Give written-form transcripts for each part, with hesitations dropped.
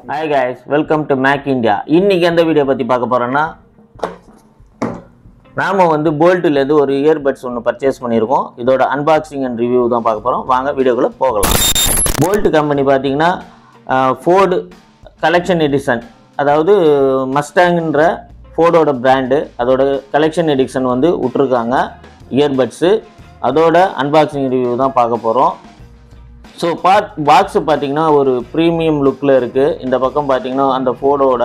Hi guys, welcome to Mac India. இன்னைக்கு எந்த video பத்தி பார்க்க போறோம்னா நாம வந்து போல்ட்ல இருந்து ஒரு இயர்பட்ஸ் ஒன்னு பர்ச்சேஸ் பண்ணிருக்கோம். இதோட அன்பாக்சிங் அண்ட் ரிவ்யூ தான் பார்க்க போறோம். வாங்க வீடியோக்குள்ள போகலாம். போல்ட் கம்பெனி பாத்தீங்கன்னா ஃபோர்ட் கலெக்ஷன் எடிஷன், அதாவது மஸ்டாங்ன்ற ஃபோர்டோட பிராண்ட், அதோட கலெக்ஷன் எடிஷன் வந்து விட்டுருக்காங்க இயர்பட்ஸ். அதோட அன்பாக்சிங் ரிவ்யூ தான் பார்க்க போறோம். ஸோ பாக்ஸு பார்த்தீங்கன்னா ஒரு ப்ரீமியம் லுக்கில் இருக்குது. இந்த பக்கம் பார்த்தீங்கன்னா அந்த ஃபோர்டோட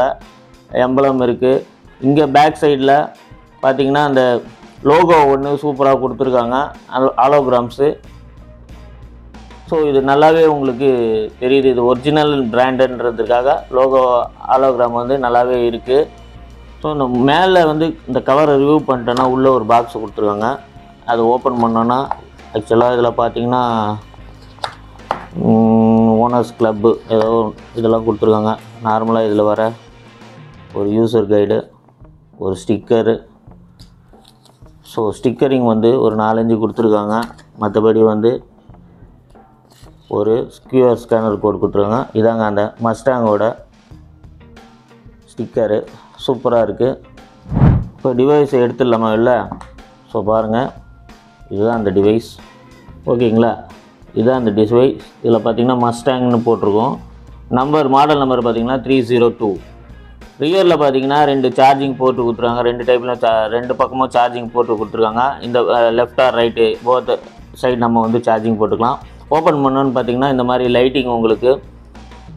எம்பளம் இருக்குது. இங்கே பேக் சைடில் பார்த்தீங்கன்னா அந்த லோகோ ஒன்று சூப்பராக கொடுத்துருக்காங்க, ஹாலோகிராம்ஸு. ஸோ இது நல்லாவே உங்களுக்கு தெரியுது, இது ஒரிஜினல் பிராண்டுன்றதுக்காக லோகோ ஹாலோகிராம் வந்து நல்லாவே இருக்குது. ஸோ இந்த மேலே வந்து இந்த கவரை ரிமூவ் பண்ணிட்டோன்னா உள்ளே ஒரு பாக்ஸ் கொடுத்துருக்காங்க. அதை ஓப்பன் பண்ணோன்னா ஆக்சுவலாக இதில் பார்த்தீங்கன்னா ஓனர்ஸ் கிளப்பு ஏதோ இதெல்லாம் கொடுத்துருக்காங்க. நார்மலாக இதில் வர ஒரு யூசர் கைடு, ஒரு ஸ்டிக்கரு. ஸோ ஸ்டிக்கரிங் வந்து ஒரு 4-5 கொடுத்துருக்காங்க. மற்றபடி வந்து ஒரு QR ஸ்கேனர் கோட் கொடுத்துருக்காங்க. இதாங்க அந்த மஸ்டாங்கோட ஸ்டிக்கரு, சூப்பராக இருக்குது. இப்போ டிவைஸை எடுத்துடலாமா இல்லை? ஸோ பாருங்கள், இதுதான் அந்த டிவைஸ். ஓகேங்களா, இதுதான் அந்த டிவைஸ். இதில் பார்த்தீங்கன்னா மஸ்டாங்னு போட்டிருக்கோம். மாடல் நம்பர் பார்த்தீங்கன்னா 302. ரியரில் பார்த்தீங்கன்னா 2 சார்ஜிங் போர்ட்டு கொடுத்துருக்காங்க. 2 டைப்பில் ரெண்டு பக்கமும் சார்ஜிங் போர்ட்டு கொடுத்துருக்காங்க. இந்த left or right both side நம்ம வந்து சார்ஜிங் போட்டுக்கலாம். ஓப்பன் பண்ணோன்னு பார்த்தீங்கன்னா இந்த மாதிரி லைட்டிங் உங்களுக்கு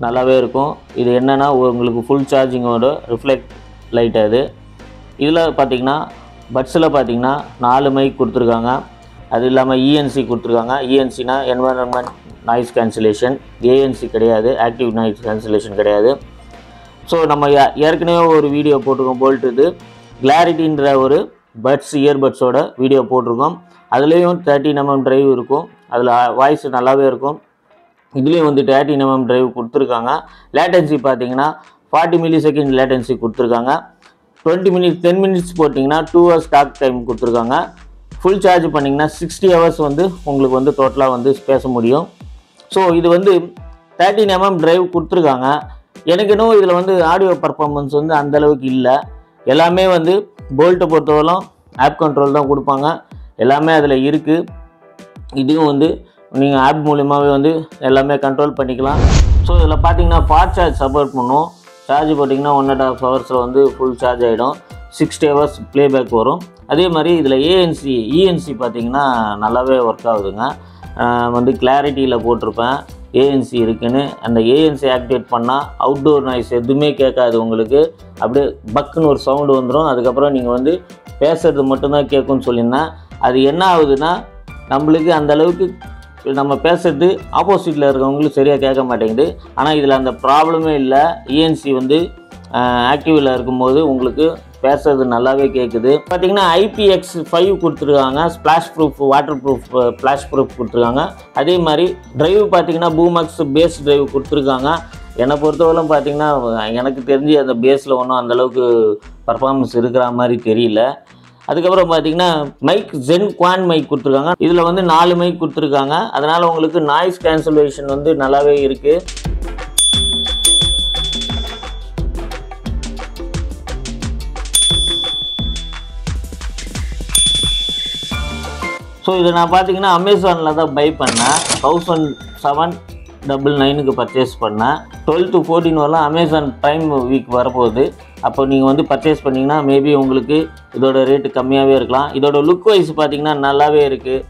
நல்லாவே இருக்கும். இது என்னென்னா உங்களுக்கு ஃபுல் சார்ஜிங்கோட ரிஃப்ளெக்ட் லைட். அது இதில் பார்த்தீங்கன்னா பட்ஸில் பார்த்தீங்கன்னா 4 மைக் கொடுத்துருக்காங்க. அது இல்லாமல் ENC கொடுத்துருக்காங்க. ENCனா என்வரன்மெண்ட் நாய்ஸ் கேன்சலேஷன், ANC கிடையாது, ஆக்டிவ் நாய்ஸ் கேன்சலேஷன் கிடையாது. ஸோ நம்ம ஏற்கனவே ஒரு வீடியோ போட்டிருக்கோம் போல்ட், இது கிளாரிட்டின்ற ஒரு இயர்பட்ஸோட வீடியோ போட்டிருக்கோம். அதுலேயும் 13mm டிரைவ் இருக்கும். அதில் வாய்ஸ் நல்லாவே இருக்கும். இதுலேயும் வந்து 13mm டிரைவ் கொடுத்துருக்காங்க. லேட்டன்சி பார்த்தீங்கன்னா 40 ms லேட்டன்சி கொடுத்துருக்காங்க. 10 மினிட்ஸ் போட்டிங்கன்னா 2 hours டாக் டைம் கொடுத்துருக்காங்க. ஃபுல் சார்ஜ் பண்ணிங்கன்னா 60 hours வந்து உங்களுக்கு வந்து டோட்டலாக வந்து பேச முடியும். ஸோ இது வந்து 13mm டிரைவ் கொடுத்துருக்காங்க. எனக்கு இன்னும் இதில் வந்து ஆடியோ பர்ஃபார்மன்ஸ் வந்து அந்தளவுக்கு இல்லை. எல்லாமே வந்து போல்ட்டை பொறுத்தவரைக்கும் ஆப் கண்ட்ரோல் தான் கொடுப்பாங்க. எல்லாமே அதில் இருக்குது. இதுவும் வந்து நீங்கள் ஆப் மூலியமாகவே வந்து எல்லாமே கண்ட்ரோல் பண்ணிக்கலாம். ஸோ இதில் பார்த்தீங்கன்னா ஃபாஸ்ட் சார்ஜ் சப்போர்ட் பண்ணும். சார்ஜ் போட்டிங்கன்னா 1.5 hours வந்து ஃபுல் சார்ஜ் ஆகிடும். 60 hours ப்ளேபேக் வரும். அதே மாதிரி இதில் ENC பார்த்தீங்கன்னா நல்லாவே ஒர்க் ஆகுதுங்க. வந்து கிளாரிட்டியில் போட்டிருப்பேன் ANC இருக்குன்னு. அந்த ANC ஆக்டிவேட் பண்ணால் அவுட்டோர் நாய்ஸ் எதுவுமே கேட்காது உங்களுக்கு. அப்படியே பக்குன்னு ஒரு சவுண்டு வந்துடும். அதுக்கப்புறம் நீங்கள் வந்து பேசுகிறது மட்டும்தான் கேட்கும்னு சொல்லியிருந்தேன். அது என்ன ஆகுதுன்னா நம்மளுக்கு அந்தளவுக்கு நம்ம பேசுகிறது ஆப்போசிட்டில் இருக்கவங்களுக்கு சரியாக கேட்க மாட்டேங்குது. ஆனால் இதில் அந்த ப்ராப்ளமே இல்லை. ENC வந்து ஆக்டிவில் இருக்கும்போது உங்களுக்கு பேசுறது நல்லாவே கேட்குது. பார்த்தீங்கன்னா IPX5 கொடுத்துருக்காங்க. Splash proof, water proof, flash proof கொடுத்துருக்காங்க. அதே மாதிரி டிரைவ் பார்த்தீங்கன்னா பூமக்ஸ் பேஸ் டிரைவ் கொடுத்துருக்காங்க. என்னை பொறுத்தவரைக்கும் பார்த்தீங்கன்னா எனக்கு தெரிஞ்சு அந்த பேஸில் ஒன்றும் அந்தளவுக்கு பர்ஃபார்மன்ஸ் இருக்கிற மாதிரி தெரியல. அதுக்கப்புறம் பார்த்தீங்கன்னா மைக் ஜென் குவான் மைக் கொடுத்துருக்காங்க. இதில் வந்து 4 மைக் கொடுத்துருக்காங்க. அதனால் உங்களுக்கு நாய்ஸ் கேன்சலேஷன் வந்து நல்லாவே இருக்குது. ஸோ இதை நான் பார்த்தீங்கன்னா அமேசானில் தான் பை பண்ணேன். 1799க்கு பர்ச்சேஸ் பண்ணேன். 12 to 14 வரலாம் அமேசான் ப்ரைம் வீக் வரப்போகுது. அப்போ நீங்கள் வந்து பர்ச்சேஸ் பண்ணிங்கன்னா மேபி உங்களுக்கு இதோட ரேட்டு கம்மியாகவே இருக்கலாம். இதோட லுக் வைஸ் பார்த்தீங்கன்னா நல்லாவே இருக்குது.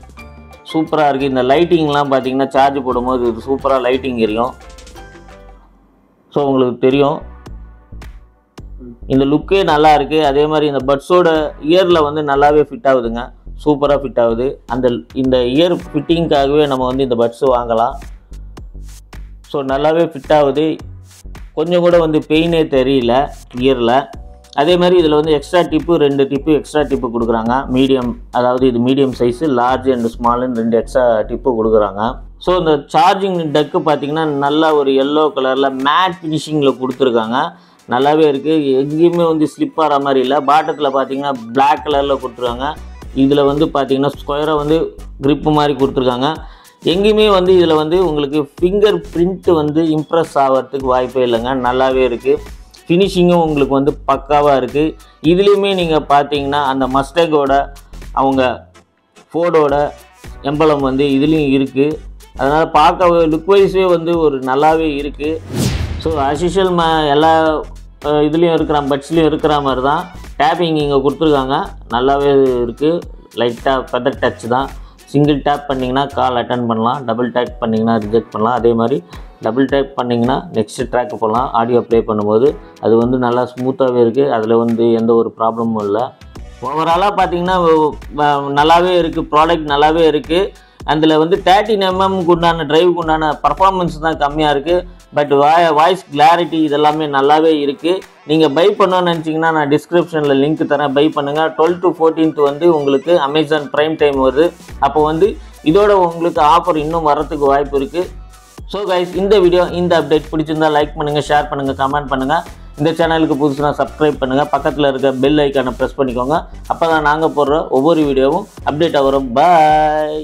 சூப்பராக இருக்குது. இந்த லைட்டிங்லாம் பார்த்தீங்கன்னா சார்ஜ் போடும்போது இது சூப்பராக லைட்டிங் எரியும். ஸோ உங்களுக்கு தெரியும் இந்த லுக்கே நல்லா இருக்குது. அதே மாதிரி இந்த பட்ஸோட இயரில் வந்து நல்லாவே ஃபிட் ஆகுதுங்க, சூப்பராக ஃபிட் ஆகுது. இந்த இயர் ஃபிட்டிங்காகவே நம்ம வந்து இந்த பட்ஸு வாங்கலாம். ஸோ நல்லாவே ஃபிட் ஆகுது, கொஞ்சம் கூட வந்து பெயினே தெரியல இயரில். அதே மாதிரி இதில் வந்து extra tip 2 tip extra tip கொடுக்குறாங்க. மீடியம், அதாவது இது மீடியம் சைஸு, லார்ஜ் அண்ட் ஸ்மால்னு 2 எக்ஸ்ட்ரா டிப்பு கொடுக்குறாங்க. ஸோ இந்த சார்ஜிங் டக்கு பார்த்திங்கன்னா நல்லா ஒரு எல்லோ கலரில் மேட் ஃபினிஷிங்கில் கொடுத்துருக்காங்க. நல்லாவே இருக்குது, எங்கேயுமே வந்து ஸ்லிப் ஆகிற மாதிரி இல்லை. பாட்டத்தில் பார்த்திங்கன்னா பிளாக் கலரில் கொடுத்துருக்காங்க. இதில் வந்து பார்த்திங்கன்னா ஸ்கொயராக வந்து க்ரிப்பு மாதிரி கொடுத்துருக்காங்க. எங்கேயுமே வந்து இதில் வந்து உங்களுக்கு ஃபிங்கர் பிரிண்ட்டு வந்து இம்ப்ரெஸ் ஆகிறதுக்கு வாய்ப்பே இல்லைங்க, நல்லாவே இருக்குது. ஃபினிஷிங்கும் உங்களுக்கு வந்து பக்காவாக இருக்குது. இதுலேயுமே நீங்கள் பார்த்தீங்கன்னா அந்த மஸ்டேங்கோட அவங்க ஃபோர்டோட எம்பளம் வந்து இதுலேயும் இருக்குது. அதனால் பார்க்க லுக் வைஸே வந்து ஒரு நல்லாவே இருக்குது. ஸோ அஸ்யூஷுவல் எல்லா இதுலேயும் இருக்கிற பட்ஸ்லேயும் இருக்கிற மாதிரி தான் டேப்பிங் இங்கே கொடுத்துருக்காங்க, நல்லாவே இருக்குது. லைட்டாக ஃபெதர் டச் தான். சிங்கிள் டேப் பண்ணிங்கன்னா கால் அட்டன் பண்ணலாம், டபுள் டேப் பண்ணிங்கன்னா ரிஜெக்ட் பண்ணலாம். அதே மாதிரி டபுள் டேப் பண்ணிங்கன்னா நெக்ஸ்ட் ட்ராக்கு போகலாம். ஆடியோ ப்ளே பண்ணும்போது அது வந்து நல்லா ஸ்மூத்தாகவே இருக்குது, அதில் வந்து எந்த ஒரு ப்ராப்ளமும் இல்லை. ஓவராலாக பார்த்தீங்கன்னா நல்லாவே இருக்குது, ப்ராடக்ட் நல்லாவே இருக்குது. அதில் வந்து 13mm உண்டான டிரைவுக்கு உண்டான பர்ஃபார்மன்ஸ் தான் கம்மியாக இருக்குது. பட் வாய்ஸ் கிளாரிட்டி இதெல்லாமே நல்லாவே இருக்குது. நீங்கள் பை பண்ணணும்னு நினச்சிங்கன்னா நான் டிஸ்கிரிப்ஷனில் லிங்க் தரேன், பை பண்ணுங்கள். 12 to 14th வந்து உங்களுக்கு அமேசான் ப்ரைம் டைம் வருது. அப்போ வந்து இதோட உங்களுக்கு ஆஃபர் இன்னும் வரத்துக்கு வாய்ப்பு இருக்குது. ஸோ கைஸ், இந்த வீடியோ இந்த அப்டேட் பிடிச்சிருந்தா லைக் பண்ணுங்கள், ஷேர் பண்ணுங்கள், கமெண்ட் பண்ணுங்கள். இந்த சேனலுக்கு புதுசுனா சப்ஸ்கிரைப் பண்ணுங்கள், பக்கத்தில் இருக்க பெல் ஐக்கானை ப்ரெஸ் பண்ணிக்கோங்க. அப்போ தான் நாங்கள் போடுற ஒவ்வொரு வீடியோவும் அப்டேட் ஆகும். பாய்.